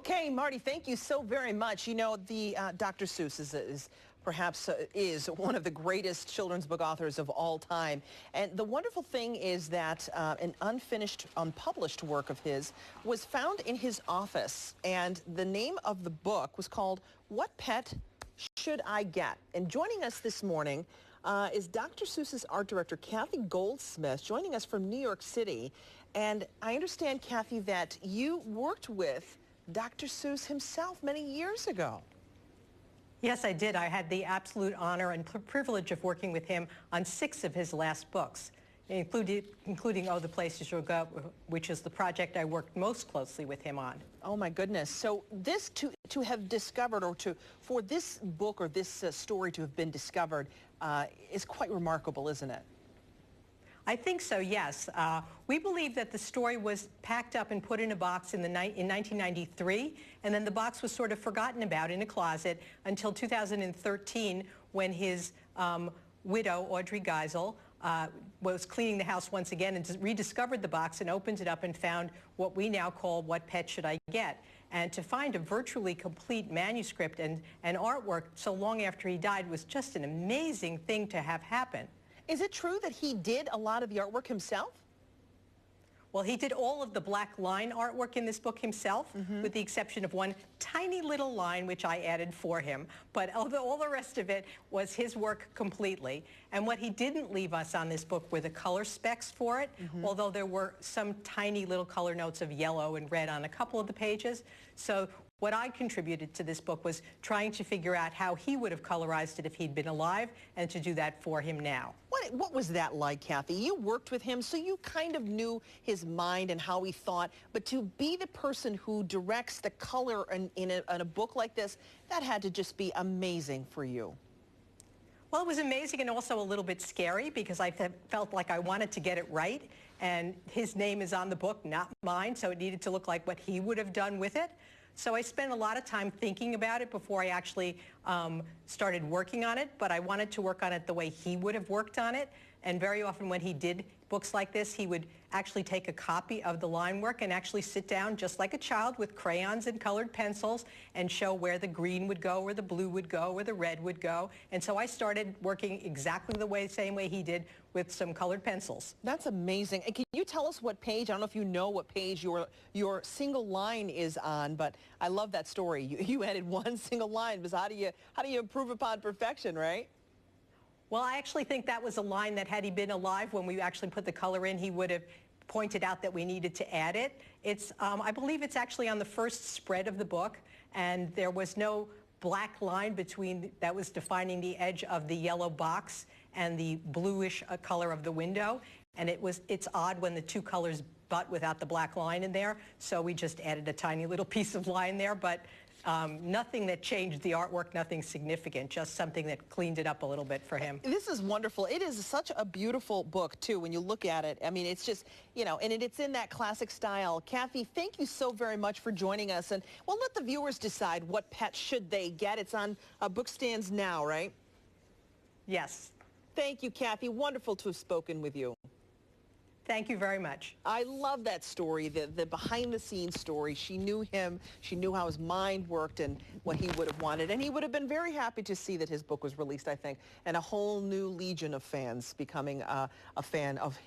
Okay, Marty, thank you so very much. You know, the Dr. Seuss is perhaps is one of the greatest children's book authors of all time. And the wonderful thing is that an unfinished, unpublished work of his was found in his office. And the name of the book was called What Pet Should I Get? And joining us this morning is Dr. Seuss's art director, Cathy Goldsmith, joining us from New York City. And I understand, Cathy, that you worked with Dr. Seuss himself many years ago. Yes, I did. I had the absolute honor and privilege of working with him on 6 of his last books, including Oh, the Places You'll Go, which is the project I worked most closely with him on. Oh my goodness. So this to have discovered, or for this book or this story to have been discovered is quite remarkable, isn't it? I think so, yes. We believe that the story was packed up and put in a box in 1993, and then the box was sort of forgotten about in a closet until 2013, when his widow, Audrey Geisel, was cleaning the house once again and rediscovered the box and opened it up and found what we now call What Pet Should I Get? And to find a virtually complete manuscript and artwork so long after he died was just an amazing thing to have happen. Is it true that he did a lot of the artwork himself? Well, he did all of the black line artwork in this book himself, with the exception of one tiny little line which I added for him. But all the rest of it was his work completely. And what he didn't leave us on this book were the color specs for it, although there were some tiny little color notes of yellow and red on a couple of the pages. So what I contributed to this book was trying to figure out how he would have colorized it if he'd been alive, and to do that for him now. What was that like, Cathy? You worked with him, so you kind of knew his mind and how he thought, but to be the person who directs the color in a book like this, that had to just be amazing for you. Well, it was amazing and also a little bit scary, because I felt like I wanted to get it right, and his name is on the book, not mine, so it needed to look like what he would have done with it. So I spent a lot of time thinking about it before I actually started working on it, but I wanted to work on it the way he would have worked on it. And very often when he did books like this, he would actually take a copy of the line work and actually sit down just like a child with crayons and colored pencils and show where the green would go, where the blue would go, where the red would go. And so I started working exactly the same way he did, with some colored pencils. That's amazing. And can you tell us what page, I don't know if you know what page your single line is on, but I love that story. You added one single line, because how do you improve upon perfection, right? Well, I actually think that was a line that, had he been alive when we actually put the color in, he would have pointed out that we needed to add it. It's, I believe it's actually on the first spread of the book, and there was no black line that was defining the edge of the yellow box and the bluish color of the window. And it's odd when the two colors butt without the black line in there, so we just added a tiny little piece of line there, but nothing that changed the artwork, nothing significant, just something that cleaned it up a little bit for him. This is wonderful. It is such a beautiful book, too, when you look at it. I mean, it's just, you know, and it's in that classic style. Cathy, thank you so very much for joining us. And we'll let the viewers decide what pet should they get. It's on bookstands now, right? Yes. Thank you, Cathy. Wonderful to have spoken with you. Thank you very much. I love that story, the behind-the-scenes story. She knew him. She knew how his mind worked and what he would have wanted. And he would have been very happy to see that his book was released, I think, and a whole new legion of fans becoming a fan of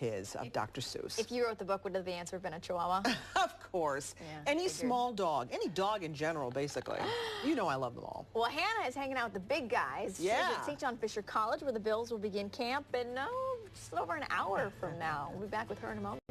Dr. Seuss. If you wrote the book, would the answer have been a Chihuahua? Of course. Yeah, any small dog, any dog in general, basically. You know I love them all. Well, Hannah is hanging out with the big guys. Yeah. She's at St. John Fisher College, where the Bills will begin camp in just over an hour from now. We'll be back with her in a moment.